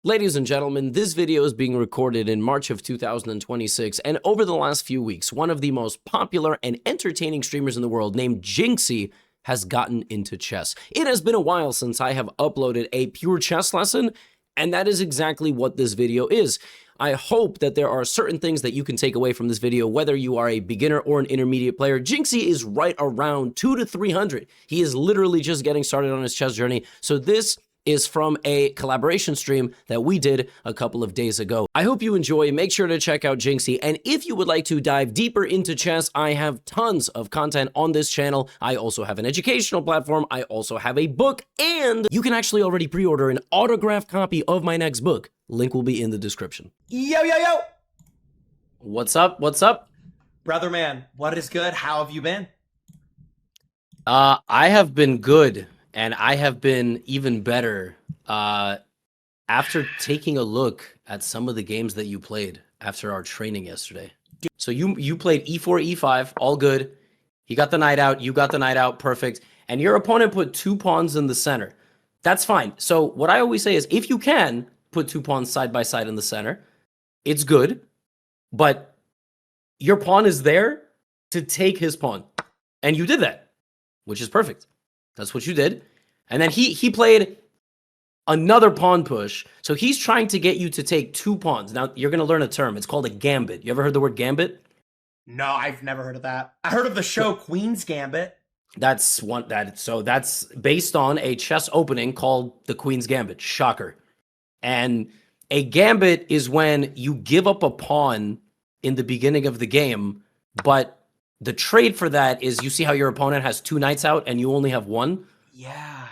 Ladies and gentlemen, this video is being recorded in March of 2026, and over the last few weeks, one of the most popular and entertaining streamers in the world named Jynxzi has gotten into chess. It has been a while since I have uploaded a pure chess lesson, and that is exactly what this video is. I hope that there are certain things that you can take away from this video, whether you are a beginner or an intermediate player. Jynxzi is right around 200 to 300. He is literally just getting started on his chess journey, so this is from a collaboration stream that we did a couple of days ago. I hope you enjoy. Make sure to check out Jynxzi, and if you would like to dive deeper into chess, I have tons of content on this channel. I also have an educational platform. I also have a book, and you can actually already pre-order an autographed copy of my next book. Link will be in the description. Yo, yo, yo! What's up? What's up? Brother man, what is good? How have you been? I have been good. And I have been even better after taking a look at some of the games that you played after our training yesterday. So you played e4, e5, all good. He got the knight out, you got the knight out, perfect. And your opponent put 2 pawns in the center. That's fine. So what I always say is, if you can put 2 pawns side by side in the center, it's good. But your pawn is there to take his pawn. And you did that, which is perfect. That's what you did. And then he played another pawn push. So he's trying to get you to take 2 pawns. Now, you're going to learn a term. It's called a gambit. You ever heard the word gambit? No, I've never heard of that. I heard of the show Queen's Gambit. That's that's based on a chess opening called the Queen's Gambit. Shocker. And a gambit is when you give up a pawn in the beginning of the game, but the trade for that is, you see how your opponent has 2 knights out and you only have 1? Yeah.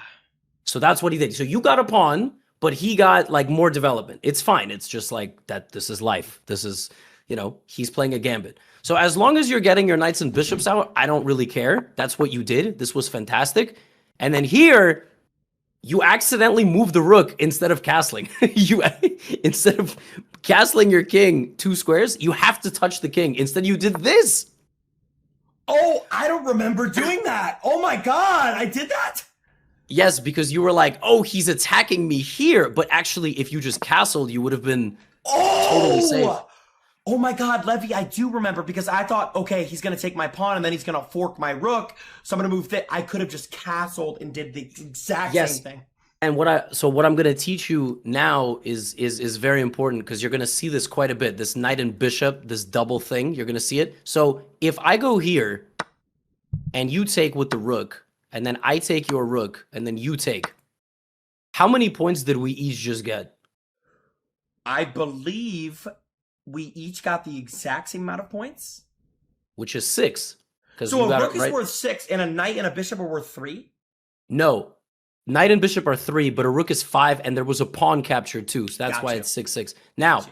So that's what he did. So you got a pawn, but he got like more development. It's fine. It's just like that. This is life. This is, you know, he's playing a gambit. So as long as you're getting your knights and bishops out, I don't really care. That's what you did. This was fantastic. And then here, you accidentally moved the rook instead of castling. Instead of castling your king 2 squares, you have to touch the king. Instead, you did this. Oh, I don't remember doing that. Oh my God, I did that? Yes, because you were like, oh, he's attacking me here. But actually, if you just castled, you would have been totally safe. Oh my God, Levy, I do remember, because I thought, okay, he's going to take my pawn and then he's going to fork my rook. So I'm going to move that. I could have just castled and did the exact same thing. And what I'm going to teach you now is very important, because you're going to see this quite a bit. This knight and bishop, this double thing, you're going to see it. So if I go here and you take with the rook, and then I take your rook, and then you take, how many points did we each just get? I believe we each got the exact same amount of points. Which is 6. So a rook is worth 6, and a knight and a bishop are worth 3? No. Knight and bishop are 3, but a rook is 5, and there was a pawn captured too, so that's why it's 6-6. Now,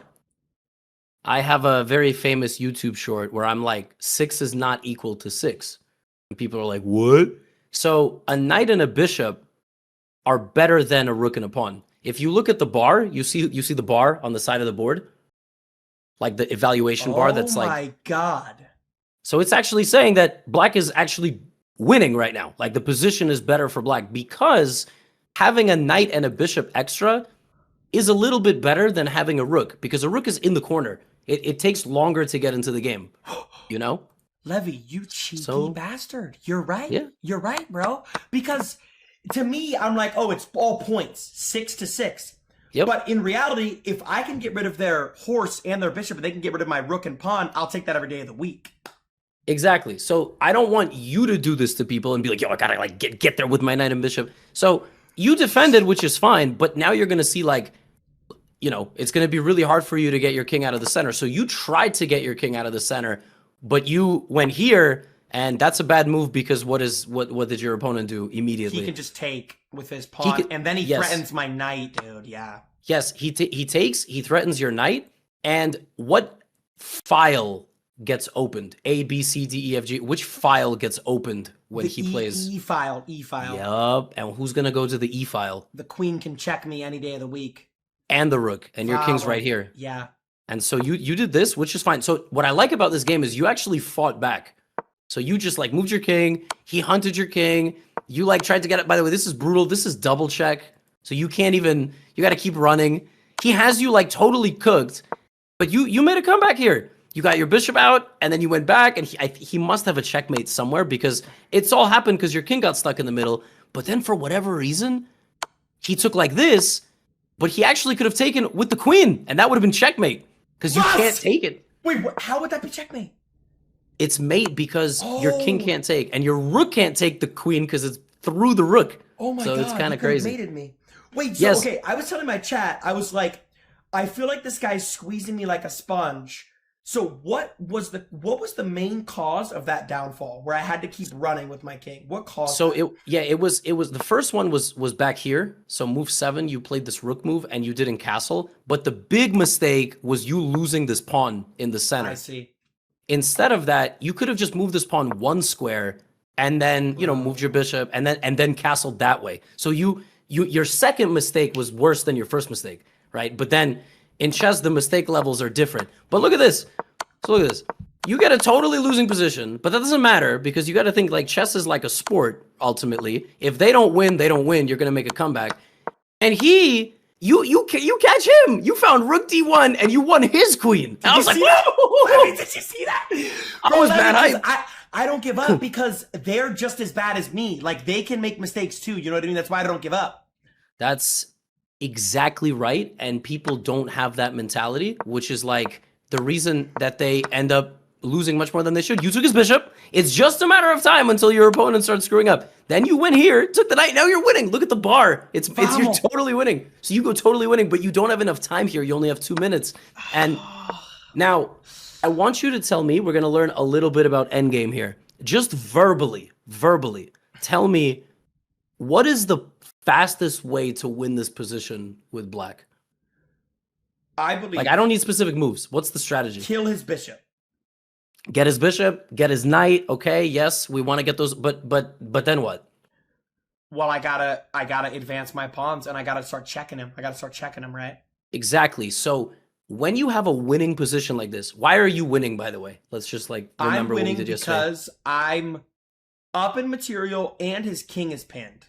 I have a very famous YouTube short where I'm like, 6 is not equal to 6. And people are like, what? So a knight and a bishop are better than a rook and a pawn. If you look at the bar, you see the bar on the side of the board? Like the evaluation bar that's like... Oh my God. So it's actually saying that black is actually winning right now. Like, the position is better for black, because having a knight and a bishop extra is a little bit better than having a rook, because a rook is in the corner. It takes longer to get into the game, you know? Levy, you cheeky bastard. You're right. Yeah. You're right, bro. Because to me, I'm like, oh, it's all points, 6-6. Yep. But in reality, if I can get rid of their horse and their bishop, and they can get rid of my rook and pawn, I'll take that every day of the week. Exactly. So I don't want you to do this to people and be like, yo, I gotta like get there with my knight and bishop. So you defended, which is fine, but now you're gonna see, like, you know, it's gonna be really hard for you to get your king out of the center. So you tried to get your king out of the center, but you went here, and that's a bad move, because what did your opponent do immediately? He can just take with his pawn, and then he threatens my knight, dude. Yeah. Yes, he takes, he threatens your knight, and what file gets opened? A, B, C, D, E, F, G. Which file gets opened when he plays? E file. Yup. And who's gonna go to the E file? The queen can check me any day of the week. And the rook, and your king's right here. Yeah. And so you did this, which is fine. So what I like about this game is you actually fought back. So you just like moved your king, he hunted your king, you like tried to get it. By the way, this is brutal. This is double check. So you can't even, you got to keep running. He has you like totally cooked, but you made a comeback here. You got your bishop out, and then you went back, and he must have a checkmate somewhere because it's all happened because your king got stuck in the middle. But then for whatever reason, he took like this, but he actually could have taken with the queen, and that would have been checkmate because you can't take it. Wait, how would that be checkmate? It's mate because your king can't take, and your rook can't take the queen because it's through the rook. Oh my god, it's kind of crazy. Mated me. Wait, so okay, I was telling my chat, I was like, I feel like this guy's squeezing me like a sponge. So what was the main cause of that downfall where I had to keep running with my king? What caused So that? it was the first one was back here. So move 7, you played this rook move and you didn't castle, but the big mistake was you losing this pawn in the center. I see. Instead of that, you could have just moved this pawn 1 square and then, moved your bishop and then castled that way. So your second mistake was worse than your first mistake, right? But then in chess, the mistake levels are different. But look at this. So look at this. You get a totally losing position, but that doesn't matter because you got to think like chess is like a sport, ultimately. If they don't win, they don't win. You're going to make a comeback. And you catch him. You found rook d1 and you won his queen. I was like, whoa! Did you see that? I was mad hyped. I don't give up because they're just as bad as me. Like, they can make mistakes too. You know what I mean? That's why I don't give up. That's exactly right. And people don't have that mentality, which is like the reason that they end up losing much more than they should. You took his bishop. It's just a matter of time until your opponent starts screwing up. Then you win here, took the knight. Now you're winning. Look at the bar. It's you're totally winning. So you go totally winning, but you don't have enough time here. You only have 2 minutes. And now I want you to tell me, we're going to learn a little bit about endgame here. Just verbally, tell me, what is the fastest way to win this position with black? I believe. Like, I don't need specific moves. What's the strategy? Kill his bishop. Get his bishop, get his knight. Okay, yes, we want to get those, but then what? Well, I gotta advance my pawns and I gotta start checking him. Right? Exactly. So when you have a winning position like this, why are you winning, by the way? Let's just like remember what we did yesterday. Because I'm up in material and his king is pinned.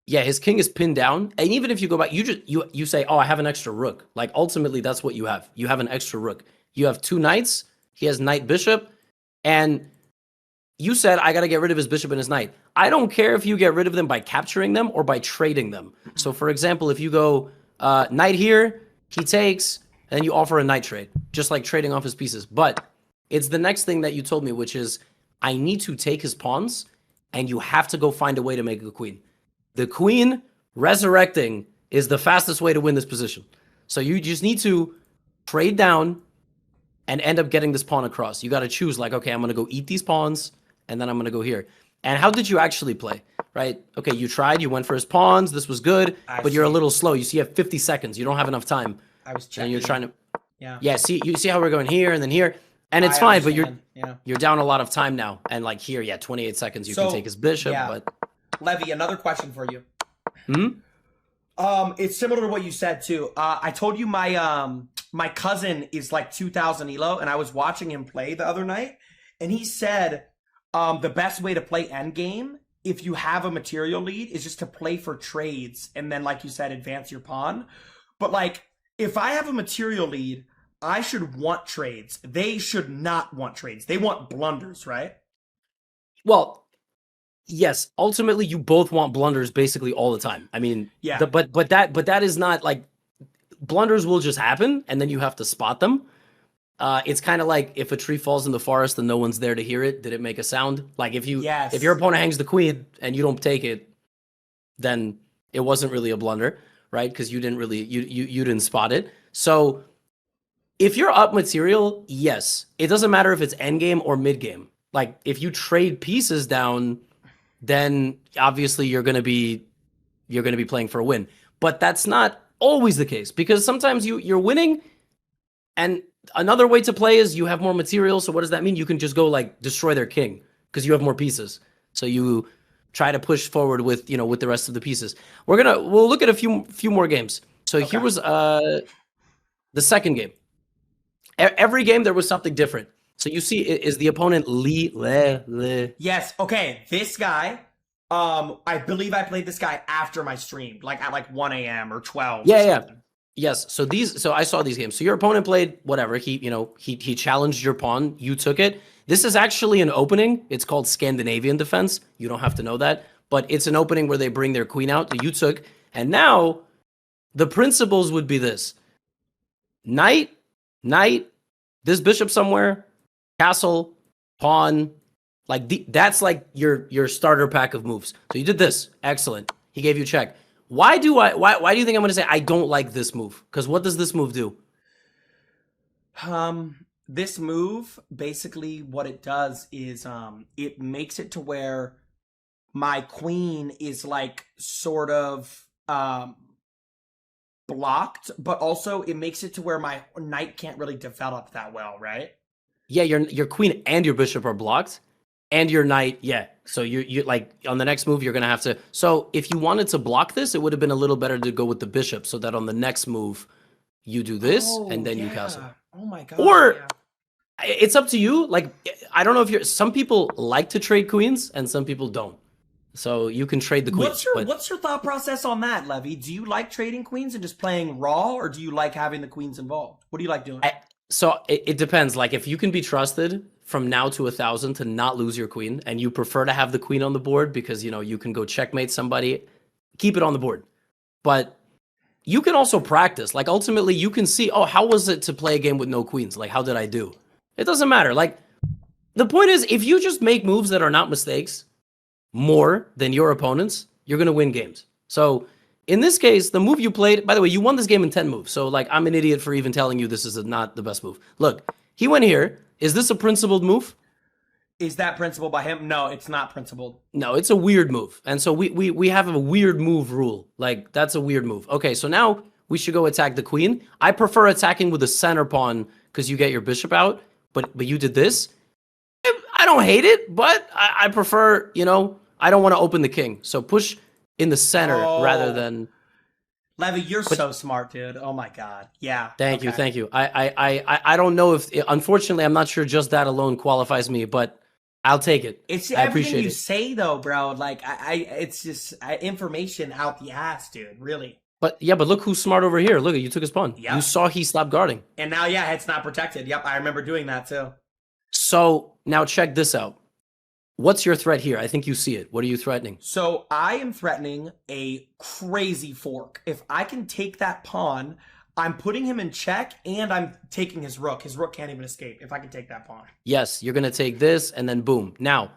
Yeah, his king is pinned down. And even if you go back, you say, oh, I have an extra rook. Like, ultimately, that's what you have. You have an extra rook. You have 2 knights. He has knight bishop. And you said, I got to get rid of his bishop and his knight. I don't care if you get rid of them by capturing them or by trading them. So, for example, if you go knight here, he takes, and then you offer a knight trade, just like trading off his pieces. But it's the next thing that you told me, which is, I need to take his pawns, and you have to go find a way to make a queen. The queen resurrecting is the fastest way to win this position. So you just need to trade down and end up getting this pawn across. You got to choose like, okay, I'm going to go eat these pawns, and then I'm going to go here. And how did you actually play, right? Okay, you tried. You went for his pawns. This was good, but you're a little slow. You see, you have 50 seconds. You don't have enough time. I was checking. And you're trying to... Yeah, see, you see how we're going here and then here? And it's fine, but you're down a lot of time now. And like here, 28 seconds. You can take his bishop, but... Levy, another question for you. Hmm? It's similar to what you said too. I told you my cousin is like 2000 elo, and I was watching him play the other night, and he said the best way to play endgame, if you have a material lead, is just to play for trades, and then, like you said, advance your pawn. But like, if I have a material lead, I should want trades. They should not want trades. They want blunders, right? Well, yes, ultimately you both want blunders basically all the time. I mean, yeah. But that is not like, blunders will just happen and then you have to spot them. It's kind of like if a tree falls in the forest and no one's there to hear it, did it make a sound? Like if your opponent hangs the queen and you don't take it, then it wasn't really a blunder, right? Because you didn't really you didn't spot it. So if you're up material, yes, it doesn't matter if it's endgame or mid game. Like if you trade pieces down, then obviously you're gonna be playing for a win. But that's not always the case, because sometimes you're winning, and another way to play is you have more material. So what does that mean? You can just go like destroy their king because you have more pieces. So you try to push forward with with the rest of the pieces. We'll look at a few more games. So here was the second game. Every game there was something different. So you see, is the opponent Le? Yes. Okay. This guy, I believe I played this guy after my stream, like at like 1 a.m. or 12. Yeah. Yes. So I saw these games. So your opponent played whatever. He challenged your pawn. You took it. This is actually an opening. It's called Scandinavian Defense. You don't have to know that, but it's an opening where they bring their queen out that you took. And now the principles would be this: knight, knight, this bishop somewhere, castle, pawn. That's like your starter pack of moves. So you did this. Excellent. He gave you check. Why do you think I'm going to say I don't like this move? Because what does this move do? This move, basically what it does is it makes it to where my queen is like sort of blocked, but also it makes it to where my knight can't really develop that well, right? Yeah, your queen and your bishop are blocked. And your knight, yeah. So you like on the next move, you're gonna have to. So if you wanted to block this, it would have been a little better to go with the bishop, so that on the next move, you do this and then you castle. Oh my god. Or it's up to you. Like I don't know if you're. Some people like to trade queens and some people don't. So you can trade the queens. What's your thought process on that, Levy? Do you like trading queens and just playing raw, or do you like having the queens involved? What do you like doing? So it depends. Like if you can be trusted from now to 1,000 to not lose your queen, and you prefer to have the queen on the board because you can go checkmate somebody, keep it on the board. But you can also practice. Like ultimately, you can see, oh, how was it to play a game with no queens? Like how did I do? It doesn't matter. Like the point is, if you just make moves that are not mistakes more than your opponents, you're gonna win games. So in this case, the move you played, by the way, you won this game in 10 moves. So like I'm an idiot for even telling you this is not the best move. Look, he went here. Is this a principled move? Is that principled by him? No, it's not principled. No, it's a weird move. And so we have a weird move rule. Like that's a weird move. Okay, so now we should go attack the queen. I prefer attacking with the center pawn because you get your bishop out. But you did this. I don't hate it, but I prefer, I don't want to open the king. So push in the center rather than... Levy, you're so smart, dude. Oh my god. Yeah. Thank you. I don't know if unfortunately I'm not sure just that alone qualifies me, but I'll take it. It's I everything appreciate you it. say though, bro. Like it's just information out the ass, dude. Really. But look who's smart over here. Look, you took his pawn. Yep. You saw he stopped guarding. And now it's not protected. Yep, I remember doing that too. So now check this out. What's your threat here? I think you see it. What are you threatening? So I am threatening a crazy fork. If I can take that pawn, I'm putting him in check and I'm taking his rook. His rook can't even escape if I can take that pawn. Yes, you're going to take this and then boom. Now,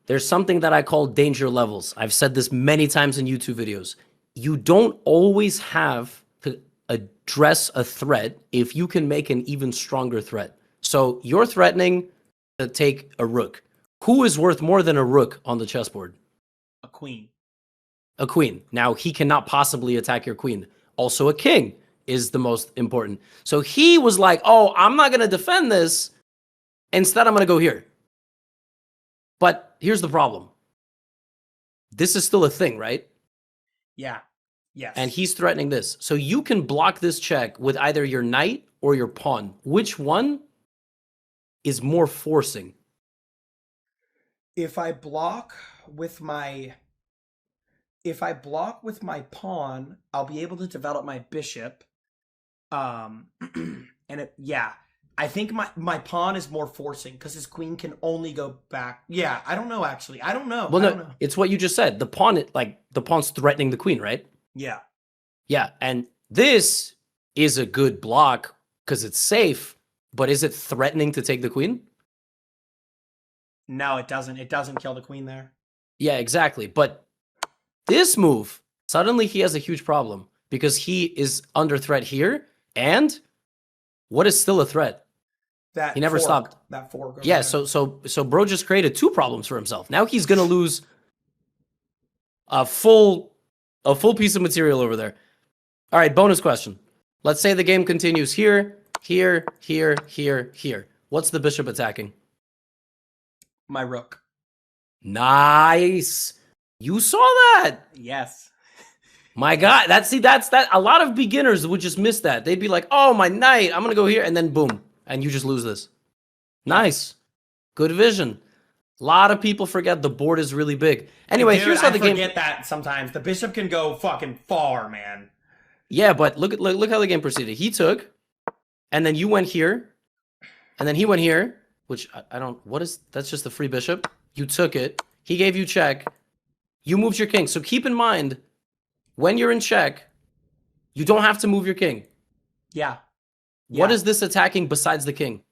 there's something that I call danger levels. I've said this many times in YouTube videos. You don't always have to address a threat if you can make an even stronger threat. So you're threatening to take a rook. Who is worth more than a rook on the chessboard? A queen. A queen. Now, he cannot possibly attack your queen. Also, a king is the most important. So he was like, oh, I'm not going to defend this. Instead, I'm going to go here. But here's the problem. This is still a thing, right? Yeah. Yes. And he's threatening this. So you can block this check with either your knight or your pawn. Which one is more forcing? If I block with my pawn, I'll be able to develop my bishop. I think my pawn is more forcing because his queen can only go back. Yeah, I don't know actually. I don't know. Well, no, it's what you just said. The pawn's threatening the queen, right? Yeah. Yeah, and this is a good block because it's safe, but is it threatening to take the queen? No, it doesn't. It doesn't kill the queen there. Yeah, exactly. But this move, suddenly he has a huge problem because he is under threat here. And what is still a threat? That he never stopped. That fork. Yeah, so bro just created 2 problems for himself. Now he's gonna lose a full piece of material over there. All right, bonus question. Let's say the game continues here, here, here, here, here. What's the bishop attacking? My rook. Nice. You saw that. Yes. My God. That's that. A lot of beginners would just miss that. They'd be like, oh, my knight, I'm going to go here. And then boom. And you just lose this. Nice. Good vision. A lot of people forget the board is really big. Anyway, here's how the game... I forget that sometimes. The bishop can go fucking far, man. Yeah, but look how the game proceeded. He took, and then you went here, and then he went here, which I don't. What is that's just the free bishop. You took it. He gave you check. You moved your king. So keep in mind, when you're in check, you don't have to move your king. Yeah. What is this attacking besides the king?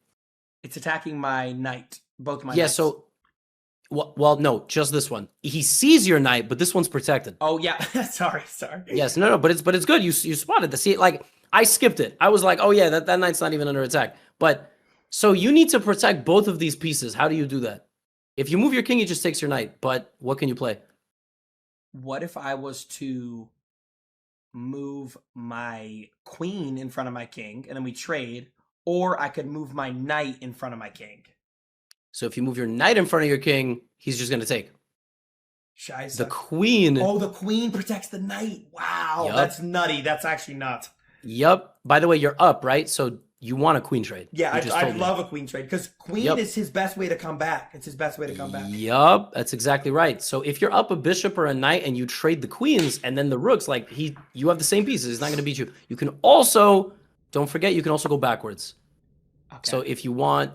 It's attacking my knight. Both my Yeah, knights. so... Well, no, just this one. He sees your knight, but this one's protected. Oh, yeah. sorry. Yes, no, but it's good. You spotted the see. Like, I skipped it. I was like, oh, yeah, that knight's not even under attack. But, so you need to protect both of these pieces. How do you do that? If you move your king, he just takes your knight. But what can you play? What if I was to move my queen in front of my king, and then we trade, or I could move my knight in front of my king? So if you move your knight in front of your king, he's just going to take. Scheiße. The queen. Oh, the queen protects the knight. Wow, Yep. That's nutty. That's actually nuts. Yep. By the way, you're up, right? So you want a queen trade. Yeah, I love a queen trade because queen Yep. is his best way to come back. It's his best way to come back. Yup, that's exactly right. So if you're up a bishop or a knight and you trade the queens and then the rooks, like you have the same pieces. He's not going to beat you. You can also, don't forget, you can also go backwards. Okay. So if you want,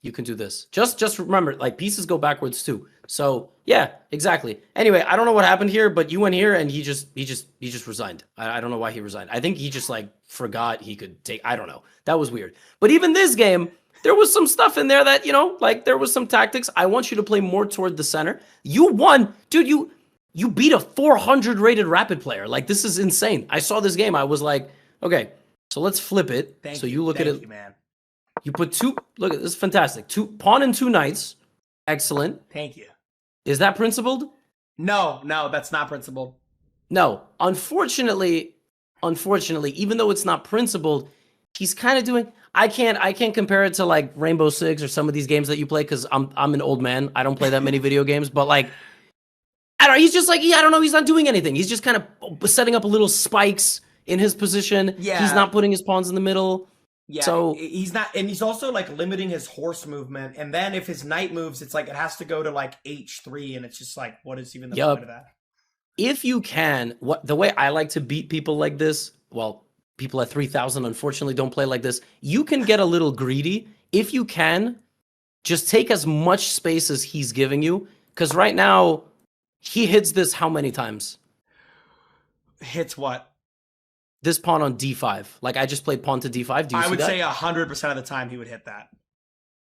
you can do this. Just remember, like pieces go backwards too. So yeah, exactly. Anyway, I don't know what happened here, but you went here and he just resigned. I don't know why he resigned. I think he just like forgot he could take. I don't know. That was weird. But even this game, there was some stuff in there that, you know, like there was some tactics. I want you to play more toward the center. You won, dude. You beat a 400 rated rapid player. Like this is insane. I saw this game. I was like, okay, so let's flip it. Thank you you. look Thank at it. you, man. You put two. Look at this, is fantastic. Two pawn and two knights. Excellent. Thank you. Is that principled? No, that's not principled. No. Unfortunately, even though it's not principled, he's kind of doing. I can't compare it to like Rainbow Six or some of these games that you play because I'm an old man. I don't play that many video games, but like I don't know. He's just like I don't know. He's not doing anything. He's just kind of setting up little spikes in his position. Yeah. He's not putting his pawns in the middle. Yeah, so he's not, and he's also like limiting his horse movement. And then if his knight moves, it's like it has to go to like H3, and it's just like, what is even the point of that? If you can, the way I like to beat people like this, well, people at 3,000 unfortunately don't play like this. You can get a little greedy if you can. Just take as much space as he's giving you, because right now he hits this how many times? Hits what? This pawn on d5. Like I just played pawn to d5. Do you see that? I would say 100% of the time he would hit that.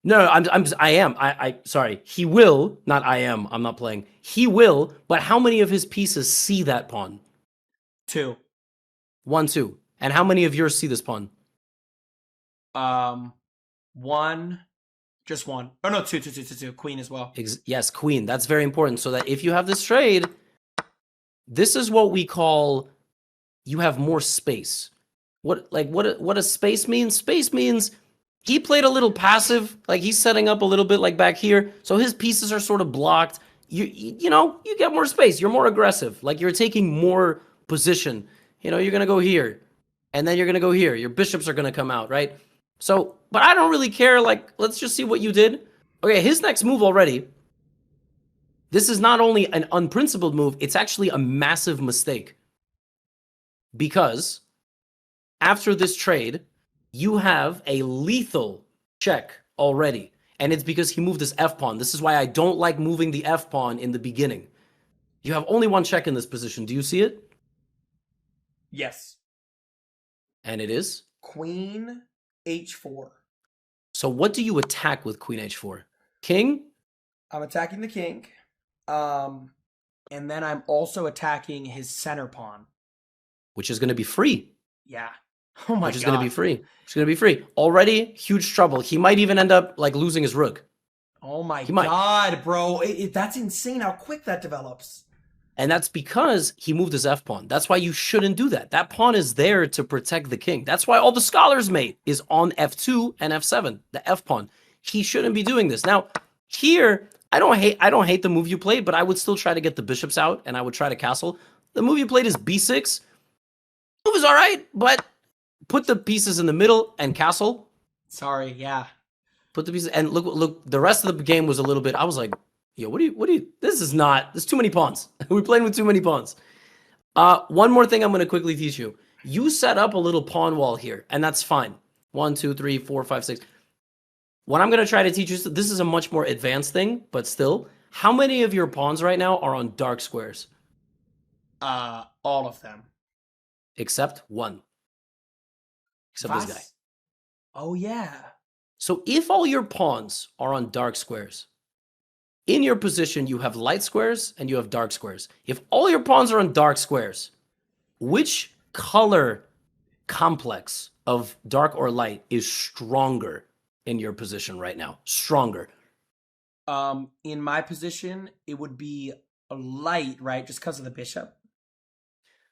No, I am. Sorry. He will, not I am. I'm not playing. He will, but how many of his pieces see that pawn? 2. 1, 2. And how many of yours see this pawn? 1. Just 1. Oh no, 2. Queen as well. Yes, queen. That's very important. So that if you have this trade, this is what we call you have more space. What does space mean? Space means he played a little passive, like he's setting up a little bit like back here. So his pieces are sort of blocked. You know, you get more space. You're more aggressive. Like you're taking more position. You know, you're going to go here and then you're going to go here. Your bishops are going to come out, right? So, but I don't really care. Like, let's just see what you did. Okay, his next move already. This is not only an unprincipled move, it's actually a massive mistake. Because after this trade, you have a lethal check already. And it's because he moved his f-pawn. This is why I don't like moving the f-pawn in the beginning. You have only one check in this position. Do you see it? Yes. And it is? Queen h4. So what do you attack with queen h4? King? I'm attacking the king. And then I'm also attacking his center pawn. Which is going to be free. Yeah. Oh my God. Which is going to be free. It's going to be free. Already, huge trouble. He might even end up like losing his rook. Oh my God, bro. That's insane how quick that develops. And that's because he moved his f-pawn. That's why you shouldn't do that. That pawn is there to protect the king. That's why all the scholars' mate is on f2 and f7, the f-pawn. He shouldn't be doing this. Now, here, I don't hate the move you played, but I would still try to get the bishops out, and I would try to castle. The move you played is b6. Move is all right, but put the pieces in the middle and castle. Sorry, yeah. Put the pieces, and look, the rest of the game was a little bit, I was like, yo, what do you, there's too many pawns. We're playing with too many pawns. One more thing I'm going to quickly teach you. You set up a little pawn wall here, and that's fine. 1, 2, 3, 4, 5, 6. What I'm going to try to teach you, this is a much more advanced thing, but still, how many of your pawns right now are on dark squares? All of them. Except one. Except this guy. Oh, yeah. So if all your pawns are on dark squares, in your position, you have light squares and you have dark squares. If all your pawns are on dark squares, which color complex of dark or light is stronger in your position right now? Stronger. In my position, it would be a light, right? Just because of the bishop.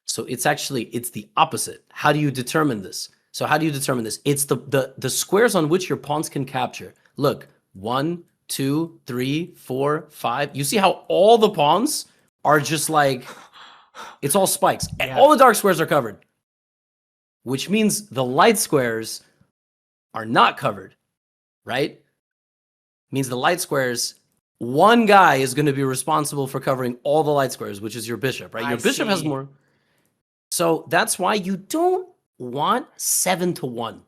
So it's the opposite. How do you determine this? So how do you determine this? It's the squares on which your pawns can capture. Look, 1, 2, 3, 4, 5. You see how all the pawns are just like, it's all spikes. And all the dark squares are covered. Which means the light squares are not covered, right? Means the light squares, one guy is going to be responsible for covering all the light squares, which is your bishop, right? Your bishop has more. So that's why you don't want 7-1.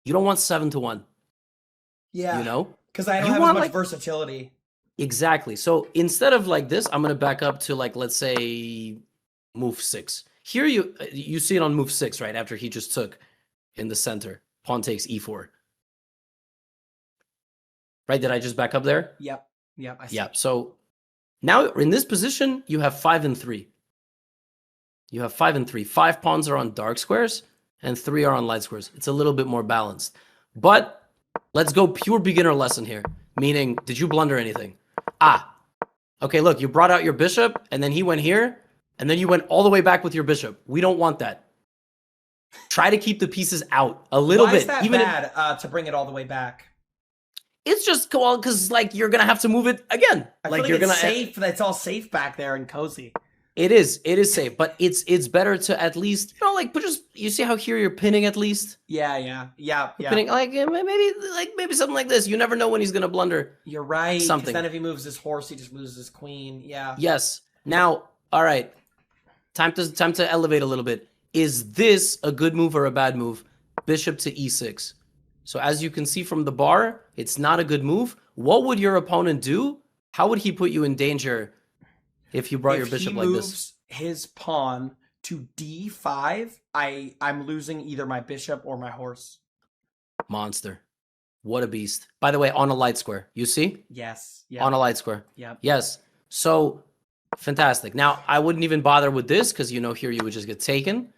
You don't want 7-1. Yeah. You know? Because I don't have as much versatility. Exactly. So instead of like this, I'm going to back up to like, let's say, move 6. Here you see it on move 6, right? After he just took in the center. Pawn takes e4. Right? Did I just back up there? Yep. Yep. I see. Yep. So now in this position, you have 5 and 3. You have 5 and 3. 5 pawns are on dark squares and 3 are on light squares. It's a little bit more balanced. But let's go pure beginner lesson here. Meaning, did you blunder anything? Okay, look, you brought out your bishop and then he went here and then you went all the way back with your bishop. We don't want that. Try to keep the pieces out a little bit. Why is that bad to bring it all the way back? It's just cool because like you're gonna have to move it again. I feel like you're it's gonna safe. It's all safe back there and cozy. It is safe, but it's better to at least, you know, like, but just, you see how here you're pinning at least? Yeah. Pinning, like, maybe something like this. You never know when he's going to blunder. You're right. Something. Then if he moves his horse, he just moves his queen. Yeah. Yes. Now, all right. Time to elevate a little bit. Is this a good move or a bad move? Bishop to e6. So as you can see from the bar, it's not a good move. What would your opponent do? How would he put you in danger if you brought your bishop like this? If he moves his pawn to d5, I'm losing either my bishop or my horse. Monster. What a beast. By the way, on a light square. You see? Yes. On a light square. Yep. Yes. So, fantastic. Now, I wouldn't even bother with this because, you know, here you would just get taken.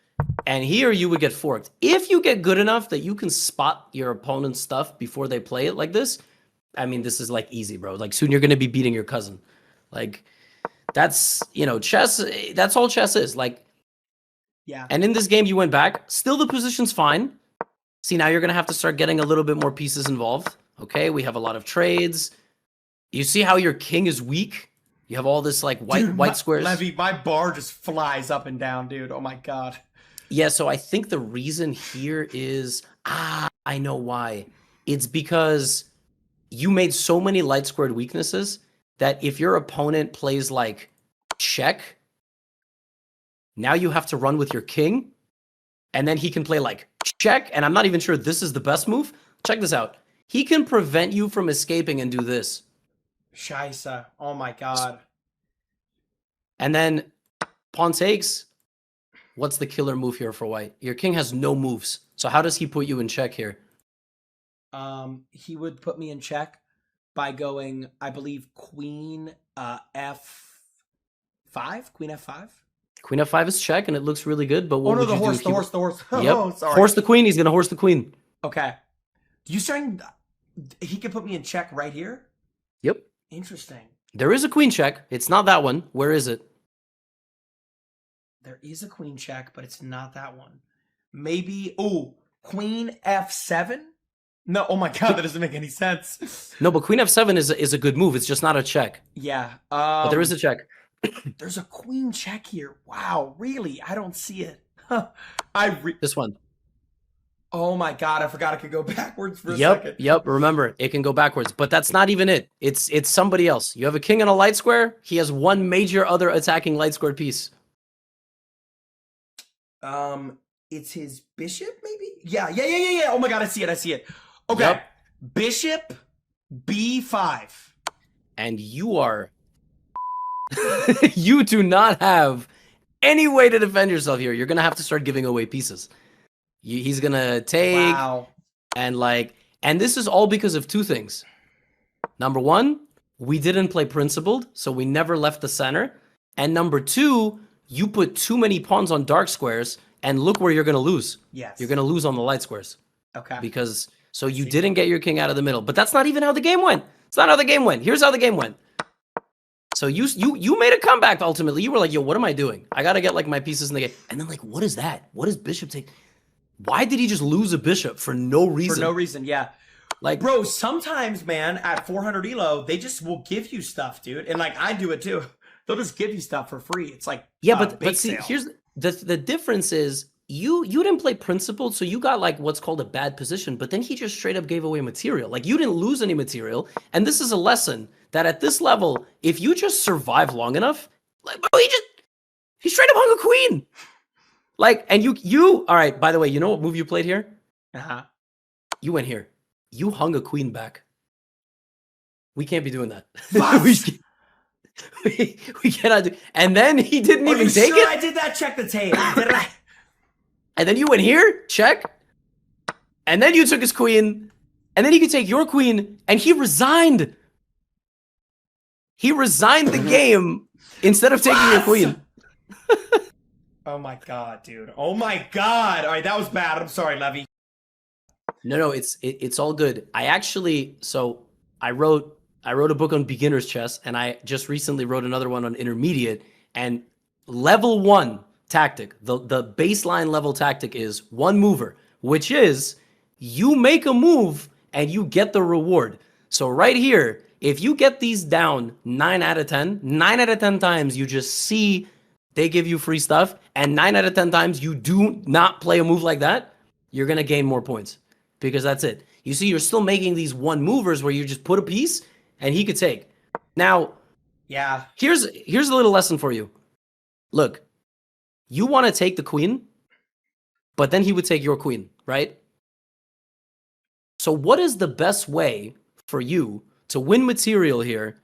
And here you would get forked. If you get good enough that you can spot your opponent's stuff before they play it like this, I mean, this is like easy, bro. Like soon you're going to be beating your cousin. Like, that's, you know, chess, that's all chess is. Like, yeah. And in this game, you went back. Still, the position's fine. See, now you're going to have to start getting a little bit more pieces involved. Okay, we have a lot of trades. You see how your king is weak? You have all this, like, white squares. Levy, my bar just flies up and down, dude. Oh, my God. Yeah, so I think the reason here is, I know why. It's because you made so many light squared weaknesses that if your opponent plays like check, now you have to run with your king, and then he can play like check, and I'm not even sure this is the best move. Check this out. He can prevent you from escaping and do this. Scheisse. Oh my God. And then pawn takes. What's the killer move here for white? Your king has no moves. So how does he put you in check here? He would put me in check by going, I believe, queen f5? Queen f5? Queen f5 is check, and it looks really good, but what would you do? The horse. Yep. Oh, sorry. Horse the queen. He's going to horse the queen. Okay. You saying he could put me in check right here? Yep. Interesting. There is a queen check. It's not that one. Where is it? There is a queen check, but it's not that one. Maybe, queen f7? No, oh my God, that doesn't make any sense. No, but queen f7 is a good move. It's just not a check. Yeah. But there is a check. There's a queen check here. Wow, really? I don't see it. This one. Oh my God, I forgot it could go backwards for a second. Yep, remember, it can go backwards. But that's not even it. It's somebody else. You have a king on a light square. He has one major other attacking light squared piece. It's his bishop, maybe? Yeah. Oh my god, I see it. Okay. Yep. Bishop b5. And you are... you do not have any way to defend yourself here. You're going to have to start giving away pieces. He's going to take... Wow. And this is all because of two things. Number one, we didn't play principled, so we never left the center. And number two, you put too many pawns on dark squares, and look where you're going to lose. Yes. You're going to lose on the light squares. Okay. Because, so you didn't get your king out of the middle. But that's not even how the game went. It's not how the game went. Here's how the game went. So you made a comeback ultimately. You were like, yo, what am I doing? I got to get like my pieces in the game. And then like, what is that? What does bishop take? Why did he just lose a bishop for no reason? For no reason, yeah. Like, bro, sometimes, man, at 400 elo, they just will give you stuff, dude. And like, I do it too. They'll just give you stuff for free. It's like, yeah, but see, here's the difference is you didn't play principled, so you got like what's called a bad position, but then he just straight up gave away material. Like, you didn't lose any material. And this is a lesson that at this level, if you just survive long enough, like, bro, he straight up hung a queen. Like, and you, all right, by the way, you know what move you played here? Uh-huh. You went here. You hung a queen back. We can't be doing that. we cannot do. And then he didn't even take it. I did that. Check the tape. And then you went here, check. And then you took his queen. And then he could take your queen. And he resigned. He resigned the game instead of taking your queen. Oh my god, dude. Oh my god. All right, that was bad. I'm sorry, Levy. No, it's all good. So I wrote a book on beginner's chess, and I just recently wrote another one on intermediate. And level 1 tactic, the baseline level tactic is one mover, which is you make a move and you get the reward. So right here, if you get these down 9 out of 10 times you just see they give you free stuff, and 9 out of 10 times you do not play a move like that, you're going to gain more points. Because that's it. You see, you're still making these one movers where you just put a piece and he could take. Now, yeah. Here's a little lesson for you. Look, you want to take the queen, but then he would take your queen, right? So what is the best way for you to win material here?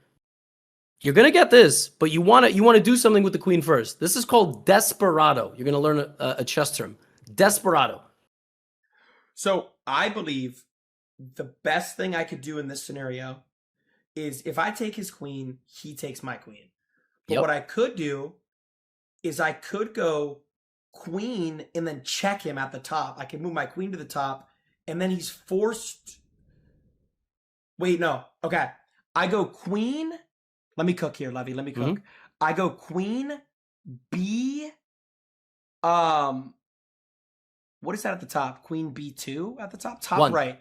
You're going to get this, but you want to do something with the queen first. This is called Desperado. You're going to learn a chess term. Desperado. So I believe the best thing I could do in this scenario is if I take his queen, he takes my queen. But what I could do is I could go queen and then check him at the top. I can move my queen to the top, and then he's forced. Wait, no. Okay. I go queen. Let me cook here, Levy. Let me cook. I go queen, B, what is that at the top? Queen B2 at the top? Top 1. Right.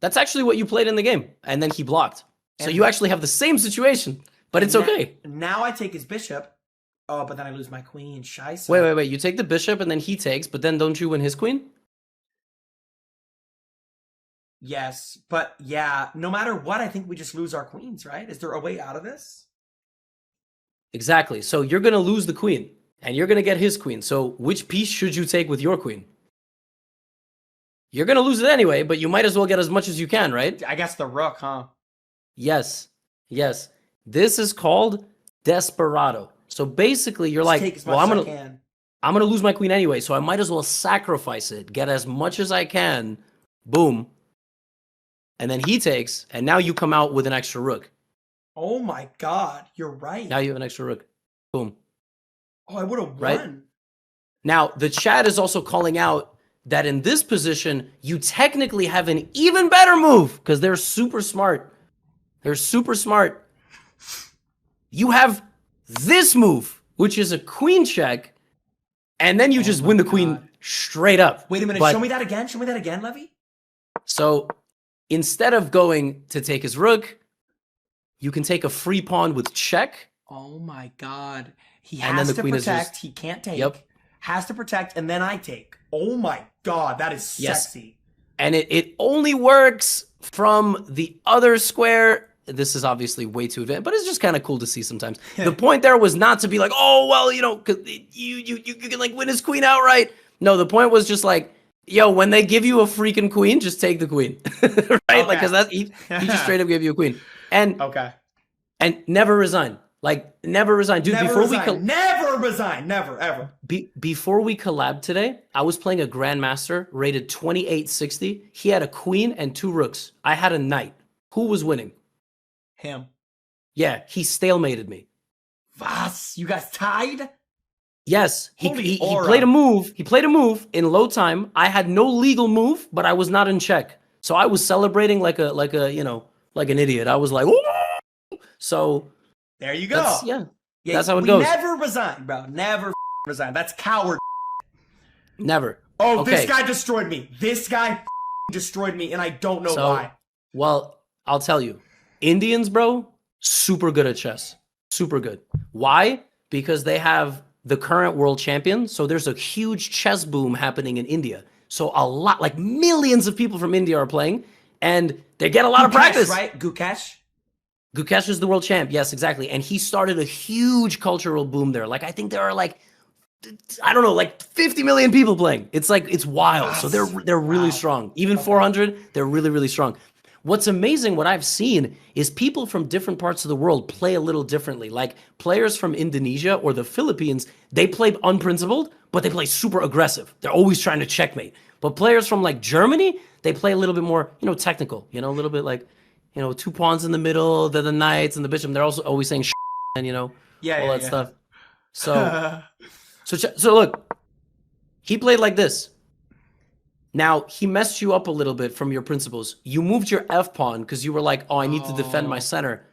That's actually what you played in the game. And then he blocked. So you actually have the same situation, but it's okay. Now I take his bishop. Oh, but then I lose my queen. Scheisse. Wait. You take the bishop and then he takes, but then don't you win his queen? Yes, but yeah, no matter what, I think we just lose our queens, right? Is there a way out of this? Exactly. So you're going to lose the queen. And you're going to get his queen. So which piece should you take with your queen? You're going to lose it anyway, but you might as well get as much as you can, right? I guess the rook, huh? Yes. This is called Desperado. So basically, you're like, well, I'm going to lose my queen anyway, so I might as well sacrifice it, get as much as I can. Boom. And then he takes, and now you come out with an extra rook. Oh my god, you're right. Now you have an extra rook. Boom. Oh, I would have right? won. Now, the chat is also calling out that in this position, you technically have an even better move because they're super smart. They're super smart. You have this move, which is a queen check, and then you just win the queen straight up. Wait a minute. Show me that again. Show me that again, Levy. So instead of going to take his rook, you can take a free pawn with check. Oh my god. He has to protect. He can't take. Yep. Has to protect, and then I take. Oh my god, that is sexy. And it only works from the other square this is obviously way too advanced, but it's just kind of cool to see sometimes. The point there was not to be like, oh, well, you know, 'cause you can like win his queen outright. No, the point was just like, yo, when they give you a freaking queen, just take the queen, right? Like, because he just straight up gave you a queen, and never resign. Like, never resign, dude. Never resign, never ever. Before we collabed today, I was playing a grandmaster rated 2860. He had a queen and 2 rooks. I had a knight. Who was winning? Him. Yeah, he stalemated me. Was? You guys tied? Yes, he played a move. He played a move in low time. I had no legal move, but I was not in check. So I was celebrating like a you know, like an idiot. I was like, ooh! So there you go. That's how it goes. Never resign, bro. Never resign. That's coward. Never. Oh, okay. This guy destroyed me. This guy destroyed me, and I don't know why. Well, I'll tell you. Indians, bro, super good at chess. Super good. Why? Because they have the current world champion. So there's a huge chess boom happening in India. So a lot, like millions of people from India are playing, and they get a lot of practice. Right? Gukesh? Gukesh is the world champ. Yes, exactly. And he started a huge cultural boom there. Like, I think there are like, I don't know, like 50 million people playing. It's like, it's wild. So they're really strong. Even 400, they're really, really strong. What's amazing, what I've seen, is people from different parts of the world play a little differently. Like, players from Indonesia or the Philippines, they play unprincipled, but they play super aggressive. They're always trying to checkmate. But players from like Germany, they play a little bit more, you know, technical. You know, a little bit like, you know, 2 pawns in the middle, they're the knights and the bishop. They're also always saying and, you know, all that stuff. So, so look, he played like this. Now, he messed you up a little bit from your principles. You moved your F pawn because you were like, oh, I need to defend my center.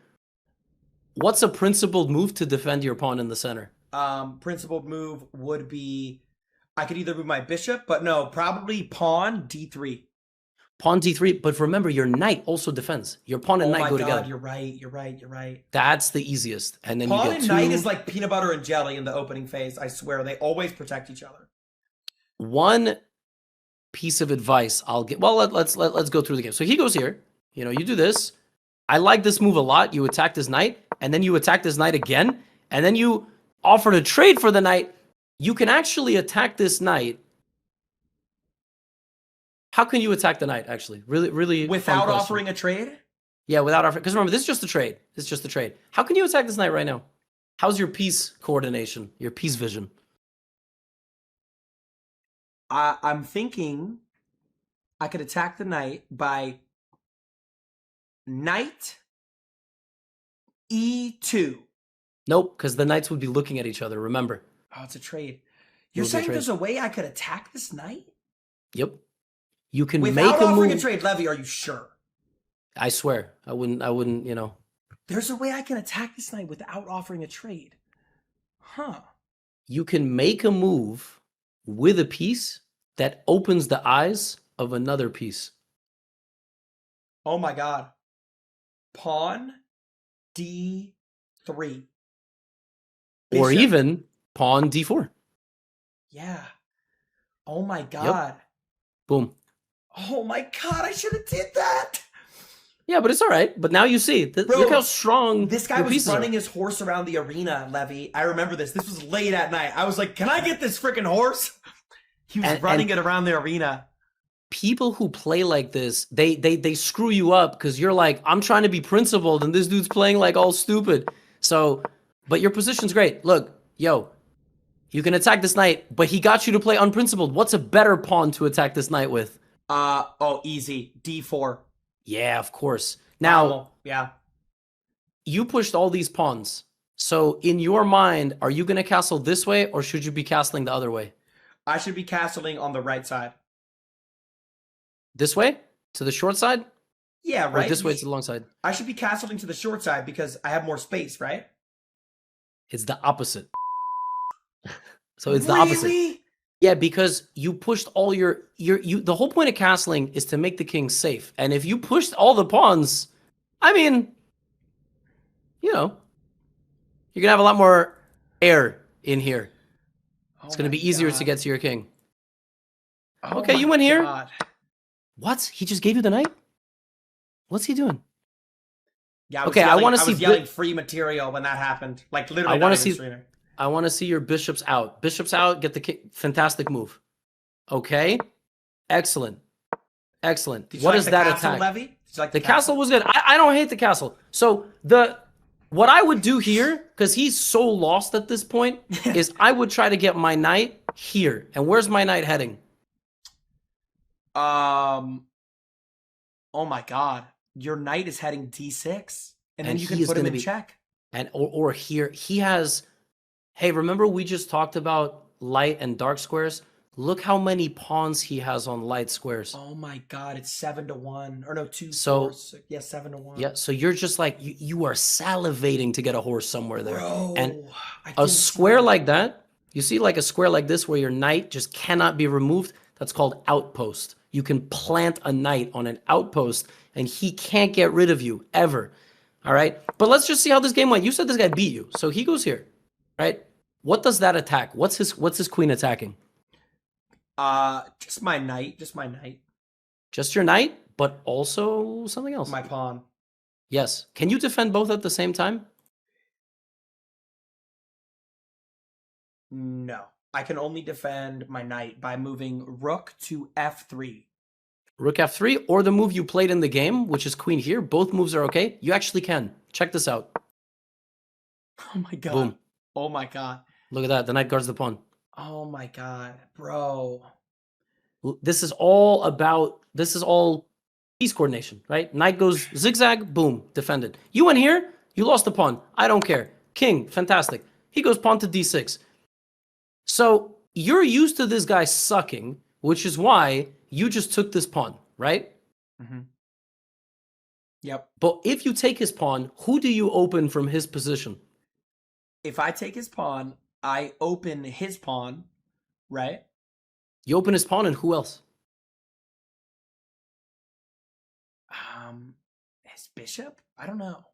What's a principled move to defend your pawn in the center? Principled move would be, I could either move my bishop, but no, probably pawn D3. Pawn D3, but remember, your knight also defends. Your pawn and knight go together. Oh my God, you're right. That's the easiest. And then pawn you get and knight is like peanut butter and jelly in the opening phase. I swear, they always protect each other. One piece of advice I'll get. Well, let's go through the game. So he goes here. You know, you do this. I like this move a lot. You attack this knight, and then you attack this knight again, and then you offer to trade for the knight. You can actually attack this knight. How can you attack the knight, actually? Really without offering a trade? Yeah, without offering. Because remember, this is just a trade. This is just a trade. How can you attack this knight right now? How's your piece coordination? Your piece vision? I'm thinking I could attack the knight by knight E2. Nope, because the knights would be looking at each other, remember. Oh, it's a trade. You're saying there's a way I could attack this knight? Yep. You can without make a offering move. A trade, Levy, are you sure? I swear. I wouldn't, you know. There's a way I can attack this knight without offering a trade. Huh. You can make a move with a piece that opens the eyes of another piece. Oh my God. Pawn D3. Bishop. Or even pawn D4. Yeah. Oh my God. Yep. Boom. Oh my God, I should have did that. Yeah, but it's all right. But now you see. Bro, look how strong this guy was running his horse around the arena, Levy. I remember this. This was late at night. I was like, can I get this freaking horse? He was running it around the arena. People who play like this, they screw you up because you're like, I'm trying to be principled and this dude's playing like all stupid. So, but your position's great. Look, yo, you can attack this knight, but he got you to play unprincipled. What's a better pawn to attack this knight with? Easy. D4. Yeah, of course. Now, yeah. You pushed all these pawns. So in your mind, are you going to castle this way or should you be castling the other way? I should be castling on the right side. This way? To the short side? Yeah, right. Or this way to the long side? I should be castling to the short side because I have more space, right? It's the opposite. So it's the opposite. Yeah, because you pushed all your the whole point of castling is to make the king safe. And if you pushed all the pawns, I mean, you know, you're going to have a lot more air in here. It's going to be easier to get to your king. Okay, you went here. What? He just gave you the knight? What's he doing? Yeah, I was Okay, yelling, I want to I see. was yelling free material when that happened. Like literally, I want not to even see. streaming. I want to see your bishops out. Bishops out. Get the king. Fantastic move. Okay, excellent, excellent. Did you What like is the that castle, attack? Levy? Did you like The castle was good. I don't hate the castle. So what I would do here, because he's so lost at this point, is I would try to get my knight here. And where's my knight heading? Oh my god. Your knight is heading d6. And then And you he can is put him gonna in be- check. And or here he has. Hey, remember we just talked about light and dark squares? Look how many pawns he has on light squares. Oh my god, it's 7-1. Or no, 2, So- 4, 6. Yeah, 7-1. Yeah, so you're just like you are salivating to get a horse somewhere there. Bro, And I a didn't see square that. like that, you see like a square like this where your knight just cannot be removed, that's called outpost. You can plant a knight on an outpost and he can't get rid of you ever. All right? But let's just see how this game went. You said this guy beat you. So he goes here. Right? What does that attack? What's his queen attacking? Just my knight. Just my knight. Just your knight, but also something else. My pawn. Yes. Can you defend both at the same time? No. I can only defend my knight by moving rook to f3. Rook f3, or the move you played in the game, which is queen here. Both moves are okay. You actually can. Check this out. Oh my god. Boom. Oh my god. Look at that. The knight guards the pawn. Oh my god. Bro. This is all piece coordination, right? Knight goes zigzag, boom, defended. You went here, you lost the pawn. I don't care. King, fantastic. He goes pawn to d6. So you're used to this guy sucking, which is why you just took this pawn, right? Mm-hmm. Yep. But if you take his pawn, who do you open from his position? If I take his pawn, I open his pawn, right? You open his pawn and who else? His bishop? I don't know.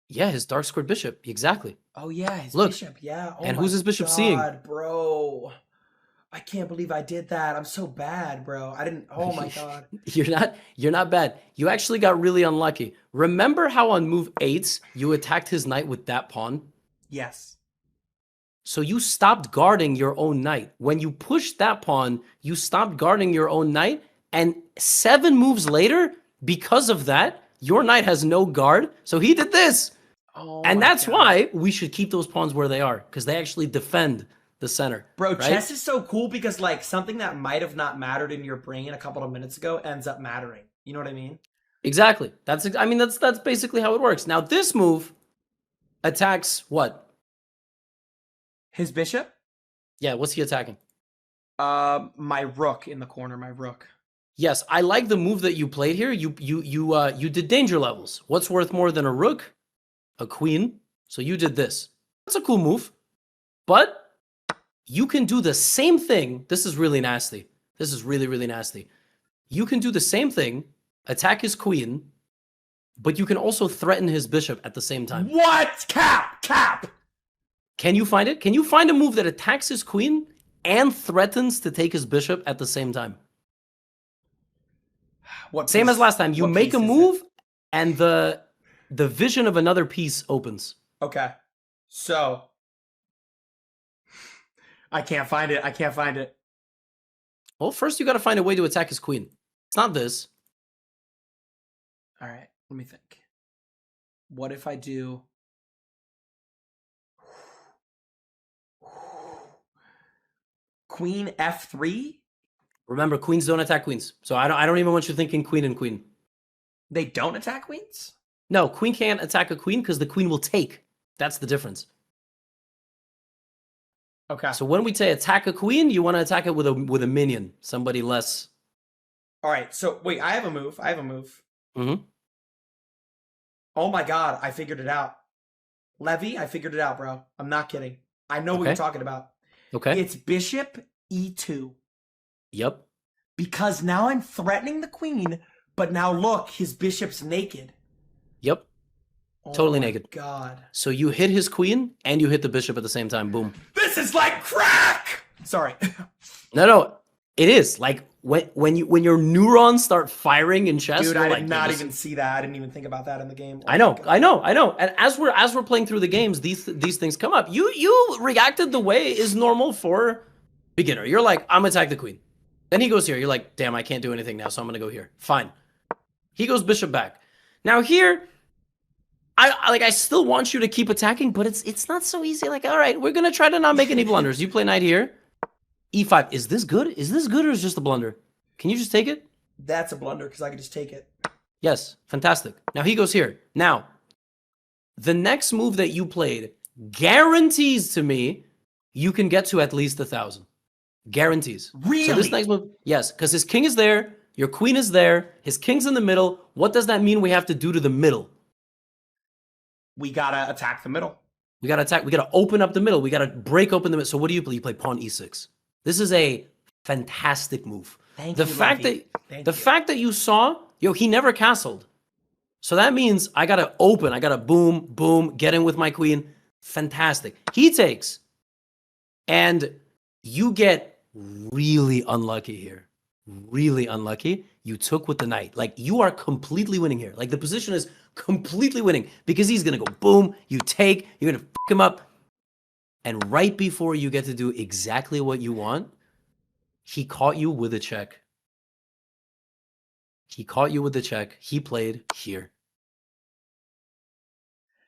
Yeah, his dark squared bishop. Exactly. Oh yeah, his Look, bishop. Yeah. Oh and my who's his bishop god, seeing? Bro. I can't believe I did that. I'm so bad, bro. I didn't. Oh my god. You're not bad. You actually got really unlucky. Remember how on move 8 you attacked his knight with that pawn? Yes. So you stopped guarding your own knight. When you pushed that pawn, you stopped guarding your own knight, and 7 moves later, because of that, your knight has no guard. So he did this. Oh And my that's God. why we should keep those pawns where they are, because they actually defend the center. Bro, right? chess is so cool because like something that might have not mattered in your brain a couple of minutes ago ends up mattering. You know what I mean? Exactly. That's basically how it works. Now this move attacks what? His bishop? Yeah, what's he attacking? My rook in the corner, my rook. Yes, I like the move that you played here. You did danger levels. What's worth more than a rook? A queen. So you did this. That's a cool move. But you can do the same thing. This is really nasty. This is really, really nasty. You can do the same thing, attack his queen, but you can also threaten his bishop at the same time. What? Cap! Can you find it? Can you find a move that attacks his queen and threatens to take his bishop at the same time? What Same piece- as last time. You what make piece a is move it? and the vision of another piece opens. Okay. So I can't find it. Well, first you got to find a way to attack his queen. It's not this. All right, let me think. What if I do Queen F3? Remember, queens don't attack queens. So I don't even want you thinking queen and queen. They don't attack queens? No, queen can't attack a queen because the queen will take. That's the difference. Okay. So when we say attack a queen, you want to attack it with a minion, somebody less. All right. So wait, I have a move. Mm-hmm. Oh my god, I figured it out. Levy, I figured it out, bro. I'm not kidding. I know what Okay. you're talking about. Okay. It's bishop E2. Yep. Because now I'm threatening the queen, but now look, his bishop's naked. Yep. Oh Totally my naked. God. So you hit his queen and you hit the bishop at the same time. Boom. This is like crack! Sorry. No. It is like when your neurons start firing in chess. Dude, I like, did not even see that. I didn't even think about that in the game. Oh I know. And as we're playing through the games, these things come up. You reacted the way is normal for beginner. You're like, I'm gonna attack the queen. Then he goes here. You're like, damn, I can't do anything now, so I'm gonna go here. Fine. He goes bishop back. Now here, I still want you to keep attacking, but it's not so easy. Like, all right, we're gonna try to not make any blunders. You play knight here. E5. Is this good? Is this good or is just a blunder? Can you just take it? That's a blunder because I can just take it. Yes, fantastic. Now he goes here. Now, the next move that you played guarantees to me you can get to at least 1,000. Guarantees. Really? So this next move, yes, because his king is there, your queen is there, his king's in the middle. What does that mean we have to do to the middle? We gotta attack the middle. We gotta attack. We gotta open up the middle. We gotta break open the middle. So what do you play? You play pawn e6. This is a fantastic move. The fact that you saw, he never castled. So that means I gotta open. I gotta boom, boom, get in with my queen. Fantastic. He takes. And you get really unlucky here. Really unlucky. You took with the knight. Like, you are completely winning here. Like, the position is completely winning because he's gonna go boom, you take, you're gonna fuck him up. And right before you get to do exactly what you want, he caught you with a check. He caught you with the check. He played here.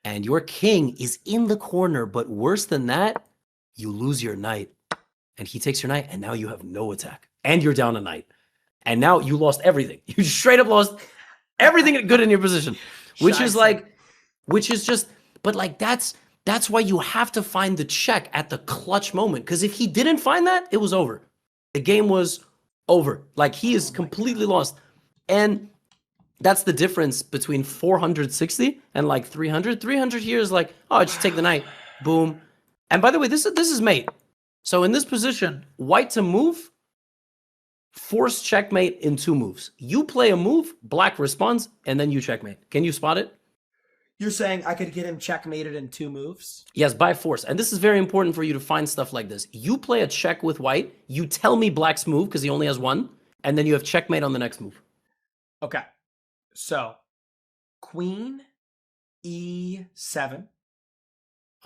And your king is in the corner, but worse than that, you lose your knight. And he takes your knight, and now you have no attack. And you're down a knight. And now you lost everything. You straight up lost everything good in your position. Which is just, but like that's why you have to find the check at the clutch moment. Because if he didn't find that, it was over. The game was over. Like, he is completely lost. And that's the difference between 460 and like 300. 300 here is like, oh, just take the knight. Boom. And by the way, this is mate. So in this position, white to move, force checkmate in 2 moves. You play a move, black responds, and then you checkmate. Can you spot it? You're saying I could get him checkmated in 2 moves? Yes, by force. And this is very important for you to find stuff like this. You play a check with white, you tell me black's move because he only has 1, and then you have checkmate on the next move. Okay. So, queen e7.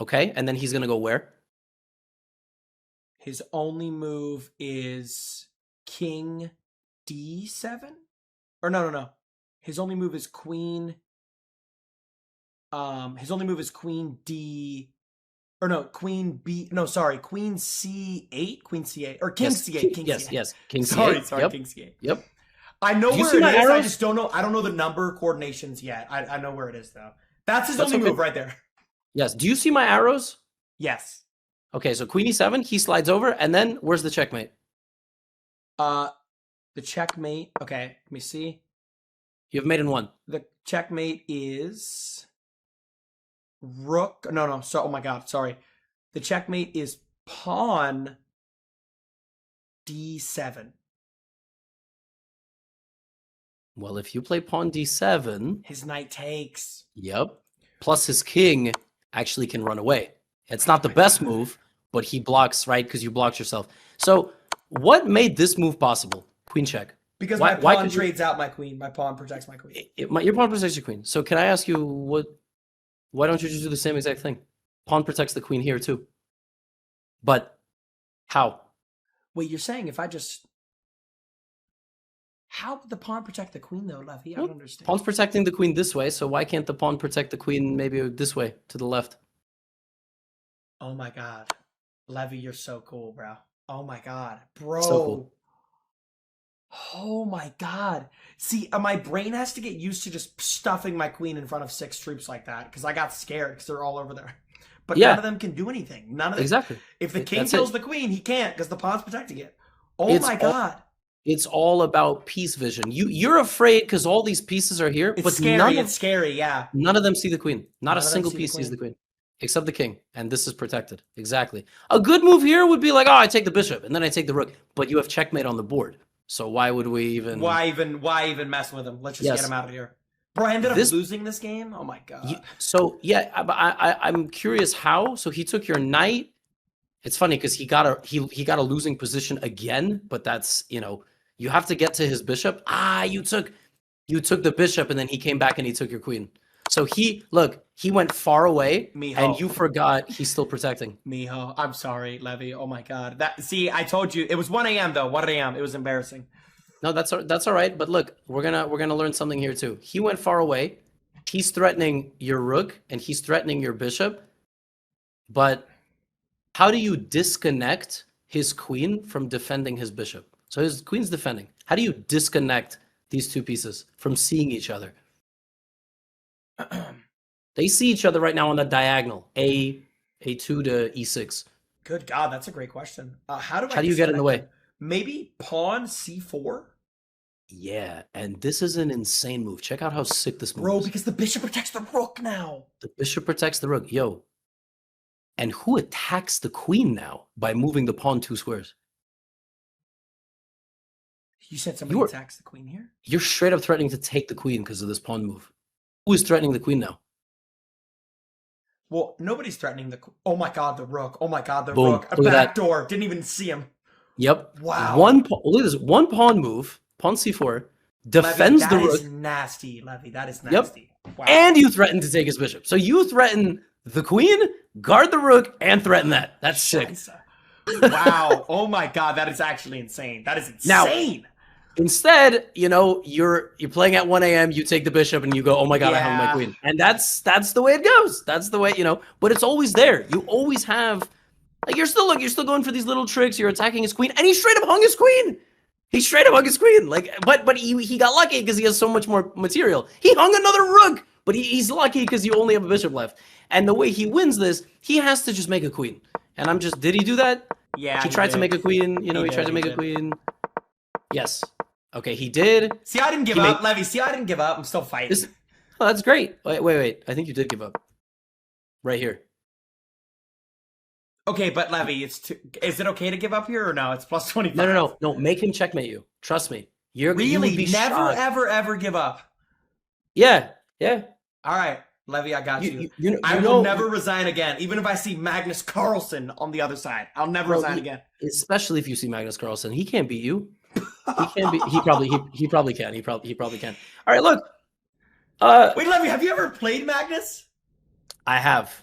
Okay, and then he's going to go where? His only move is king d7? Or no. His only move is queen... his only move is queen D, or no, queen B. No, sorry, queen C8, queen C8, or king C8, king C8. Yes, king C8. Sorry, yep. king C8. Yep. I know where it is. Arrows? I just don't know. I don't know the number coordinations yet. I know where it is though. That's his only move right there. Yes. Do you see my arrows? Yes. Okay, so queen e7, he slides over, and then where's the checkmate? The checkmate. Okay, let me see. You have mate in 1. The checkmate is rook. No. So, oh my god, sorry. The checkmate is pawn d7. Well, if you play pawn d7, his knight takes. Yep. Plus his king actually can run away. It's not the best move, but he blocks, right? Because you blocked yourself. So what made this move possible? Queen check. Because my pawn trades out my queen. My pawn protects my queen. Your pawn protects your queen. So can I ask you why don't you just do the same exact thing? Pawn protects the queen here too. But how? Wait, you're saying if I just... How would the pawn protect the queen though, Levy? I don't understand. Pawn's protecting the queen this way, so why can't the pawn protect the queen maybe this way, to the left? Oh my god. Levy, you're so cool, bro. Oh my god. Bro. So cool. Oh my god. See, my brain has to get used to just stuffing my queen in front of 6 troops like that, because I got scared because they're all over there. But none of them can do anything. None of them. Exactly. If the king kills the queen, he can't because the pawn's protecting it. Oh my god. It's all about piece vision. You're afraid because all these pieces are here, it's but scary. It's scary, yeah. None of them see the queen. Not a single piece sees the queen, except the king, and this is protected. Exactly. A good move here would be like, oh, I take the bishop, and then I take the rook, but you have checkmate on the board. So why would we even? Why even mess with him? Let's just get him out of here. Bro, I ended up losing this game. Oh my god. So yeah, I'm curious how. So he took your knight. It's funny because he got a losing position again, but that's, you know, you have to get to his bishop. Ah, you took the bishop and then he came back and he took your queen. So he went far away and you forgot he's still protecting. Mijo, I'm sorry, Levy. Oh my god. See, I told you it was 1 a.m. though. 1 a.m. It was embarrassing. No, that's all right. But look, we're gonna learn something here too. He went far away. He's threatening your rook and he's threatening your bishop. But how do you disconnect his queen from defending his bishop? So his queen's defending. How do you disconnect these two pieces from seeing each other? They see each other right now on the diagonal, A2 to E6. Good God, that's a great question. How do you get in the way? Maybe pawn C4? Yeah, and this is an insane move. Check out how sick this move is. Because the bishop protects the rook now. The bishop protects the rook. Yo. And who attacks the queen now by moving the pawn 2 squares? You said somebody attacks the queen here? You're straight up threatening to take the queen because of this pawn move. Who is threatening the queen now? Well, nobody's threatening the... Oh my god, the rook. Oh my god, the Boom. rook. A backdoor. Didn't even see him. Yep. Wow. Look at this. One pawn move. Pawn C4. Defends the rook. That is nasty, Levy. That is nasty. Yep. Wow. And you threaten to take his bishop. So you threaten the queen, guard the rook, and threaten that. That's sick. Wow. Oh my god, that is actually insane. That is insane. Now, instead, you know, you're playing at 1 a.m., you take the bishop and you go, oh my god, I hung my queen. And that's the way it goes. That's the way, you know, but it's always there. You always have, like, you're still going for these little tricks. You're attacking his queen, and he straight up hung his queen. He straight up hung his queen. Like, but he got lucky because he has so much more material. He hung another rook, but he's lucky because you only have a bishop left. And the way he wins this, he has to just make a queen. And did he do that? Yeah. He tried to make a queen. You know, he tried to make a queen. Yes. Okay, he did. See, I didn't give up, Levy. See, I didn't give up. I'm still fighting. Oh, that's great. Wait. I think you did give up. Right here. Okay, but Levy, is it okay to give up here or no? It's plus 25. No. Make him checkmate you. Trust me. You really would be never, shocked. ever give up. Yeah. All right, Levy, I got you. I will never resign again, even if I see Magnus Carlsen on the other side. I'll never resign again. Especially if you see Magnus Carlsen, he can't beat you. He can be. He probably can. He probably can. All right, look. Wait, Levy, have you ever played Magnus? I have.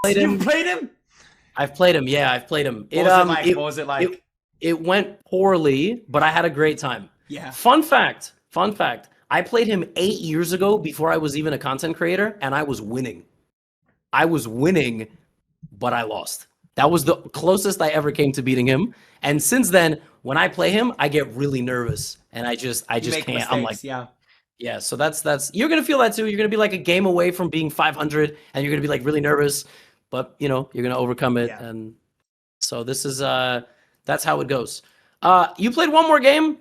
You played him? I've played him. Yeah, I've played him. What was it like? It went poorly, but I had a great time. Yeah. Fun fact. I played him 8 years ago before I was even a content creator, and I was winning. But I lost. That was the closest I ever came to beating him. And since then, when I play him, I get really nervous, and I just can't. Mistakes, I'm like, yeah. So that's you're gonna feel that too. You're gonna be like a game away from being 500, and you're gonna be like really nervous, but you know you're gonna overcome it. Yeah. And so this is that's how it goes. You played one more game.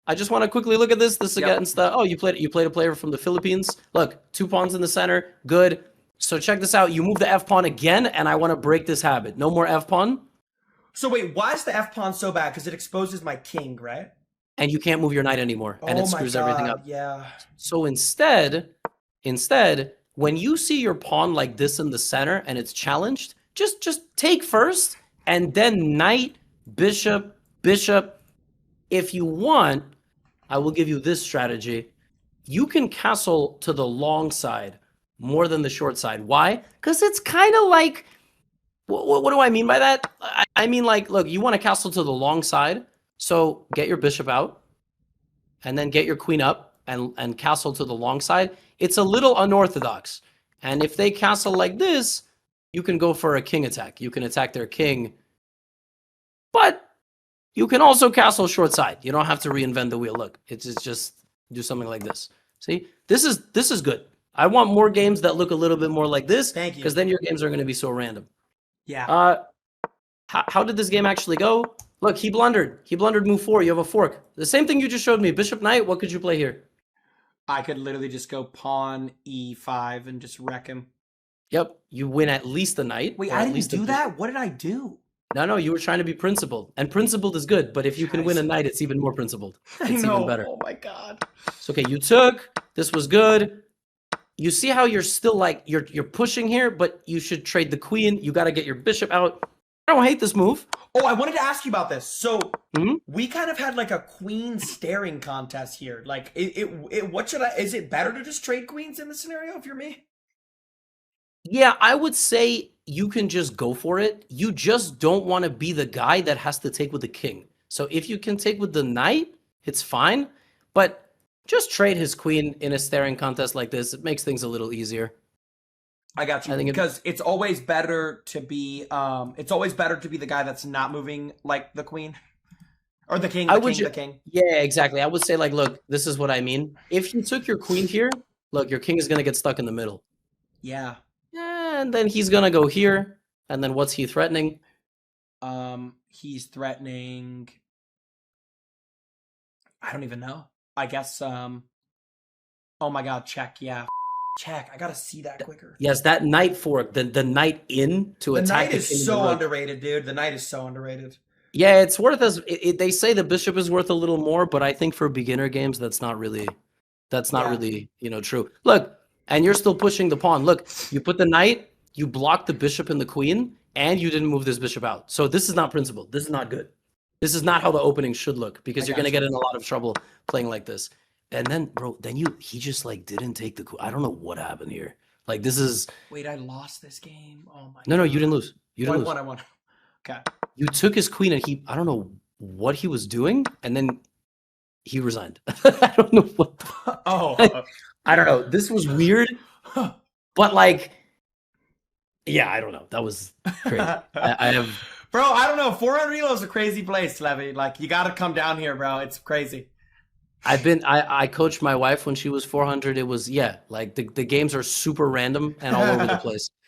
I just want to quickly look at this. This against you played a player from the Philippines. Look, 2 pawns in the center. Good. So check this out. You move the F pawn again, and I want to break this habit. No more F pawn. So wait, why is the F pawn so bad? Because it exposes my king, right? And you can't move your knight anymore, and it screws everything up. Yeah. So instead, when you see your pawn like this in the center and it's challenged, just take first, and then knight, bishop. If you want, I will give you this strategy. You can castle to the long side more than the short side. Why? Because it's kind of like, what do I mean by that? I mean, like, look, you want to castle to the long side, so get your bishop out, and then get your queen up, and castle to the long side. It's a little unorthodox. And if they castle like this, you can go for a king attack. You can attack their king. But you can also castle short side. You don't have to reinvent the wheel. Look, it's just do something like this. See, this is good. I want more games that look a little bit more like this. Thank you. Because then your games are going to be so random. Yeah. How did this game actually go? Look, he blundered. He blundered move 4. You have a fork. The same thing you just showed me. Bishop knight. What could you play here? I could literally just go pawn E5 and just wreck him. Yep. You win at least the knight. Wait, I didn't do that? What did I do? No, you were trying to be principled. And principled is good, but if you can win a knight, it's even more principled. It's even better. Oh my god. So, okay, you took. This was good. You see how you're still like, you're pushing here, but you should trade the queen. You got to get your bishop out. I don't hate this move. Oh, I wanted to ask you about this. So Mhm. we kind of had like a queen staring contest here. Like, what should I? Is it better to just trade queens in this scenario if you're me? Yeah, I would say you can just go for it. You just don't want to be the guy that has to take with the king. So if you can take with the knight, it's fine. But just trade his queen in a staring contest like this. It makes things a little easier. I got you. Because it's always better to be the guy that's not moving like the queen. Or the king, the king. Yeah, exactly. I would say, like, look, this is what I mean. If you took your queen here, look, your king is going to get stuck in the middle. Yeah. And then he's going to go here. And then what's he threatening? He's threatening... I don't even know. I guess, oh my god, check, yeah. Check. I gotta see that quicker. Yes, that knight fork, the knight in to attack. The knight is so underrated, dude. The knight is so underrated. Yeah, it's worth as they say the bishop is worth a little more, but I think for beginner games that's not really true. Look, and you're still pushing the pawn. Look, you put the knight, you block the bishop and the queen, and you didn't move this bishop out. So this is not principled. This is not good. This is not how the opening should look, because you're gonna get in a lot of trouble playing like this. And then, bro, he just like didn't take the. I don't know what happened here. Like this is. Wait, I lost this game. Oh my. No, you didn't lose. You didn't lose. I won. Okay. You took his queen, and I don't know what he was doing, and then he resigned. I don't know what. I don't know. This was weird, but like, yeah, I don't know. That was crazy. I have. Bro, I don't know. 400 Elo is a crazy place, Levy. Like, you got to come down here, bro. It's crazy. I coached my wife when she was 400. It was, like the games are super random and all over the place.